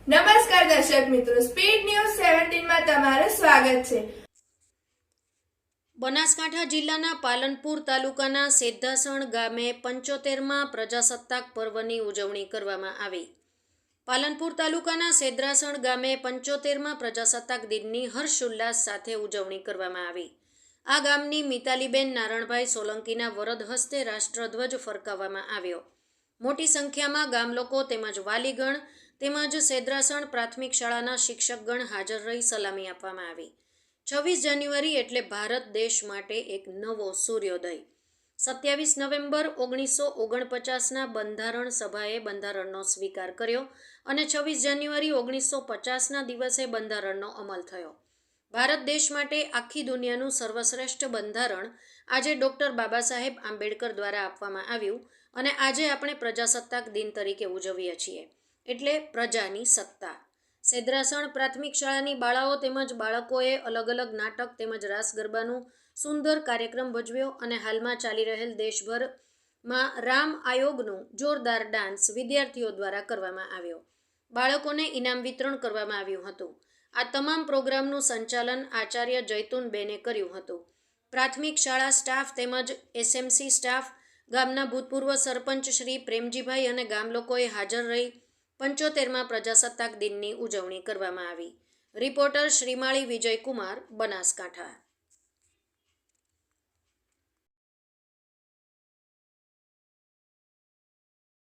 નમસ્કાર દર્શક મિત્રો, સ્પીડ ન્યૂઝ 17 માં તમારું સ્વાગત છે। બનાસકાંઠા જિલ્લાના પાલનપુર તાલુકાના સેદ્ધાસણ ગામે 75મા પ્રજાસત્તાક પર્વની ઉજવણી કરવામાં આવી। પાલનપુર તાલુકાના સેદ્ધાસણ ગામે 75મા પ્રજાસત્તાક દિનની હર્ષોલ્લાસ સાથે ઉજવણી કરવામાં આવી। આ ગામની મિતાલીબેન નારણભાઈ સોલંકીના વરદ હસ્તે રાષ્ટ્રધ્વજ ફરકાવવામાં આવ્યો। મોટી સંખ્યામાં ગામ લોકો તેમજ વાલીગણ તેમજ સેદ્ધાસણ પ્રાથમિક શાળાના શિક્ષકગણ હાજર રહી સલામી આપવામાં આવી। 26 જાન્યુઆરી એટલે ભારત દેશ માટે એક નવો સૂર્યોદય। 27 નવેમ્બર 1949ના બંધારણ સભાએ બંધારણનો સ્વીકાર કર્યો અને 26 જાન્યુઆરી 1950ના દિવસે બંધારણનો અમલ થયો। ભારત દેશ માટે આખી દુનિયાનું સર્વશ્રેષ્ઠ બંધારણ આજે ડૉક્ટર બાબા સાહેબ આંબેડકર દ્વારા આપવામાં આવ્યું અને આજે આપણે પ્રજાસત્તાક દિન તરીકે ઉજવીએ છીએ, એટલે પ્રજાની સત્તા। સેદ્ધાસણ પ્રાથમિક શાળાની બાળાઓ તેમજ બાળકોએ અલગ અલગ નાટક તેમજ રાસ ગરબાનું સુંદર કાર્યક્રમ ભજવ્યો અને હાલમાં ચાલી રહેલ દેશભરમાં રામ આયોગનું જોરદાર ડાન્સ વિદ્યાર્થીઓ દ્વારા કરવામાં આવ્યો। બાળકોને ઇનામ વિતરણ કરવામાં આવ્યું હતું। આ તમામ પ્રોગ્રામનું સંચાલન આચાર્ય જૈતુનબેને કર્યું હતું। પ્રાથમિક શાળા સ્ટાફ તેમજ એસએમસી સ્ટાફ, ગામના ભૂતપૂર્વ સરપંચ શ્રી પ્રેમજીભાઈ અને ગામ લોકોએ હાજર રહી 75મા પ્રજાસત્તાક દિનની ઉજવણી કરવામાં આવી। રિપોર્ટર શ્રીમાળી વિજયકુમાર, બનાસકાંઠા।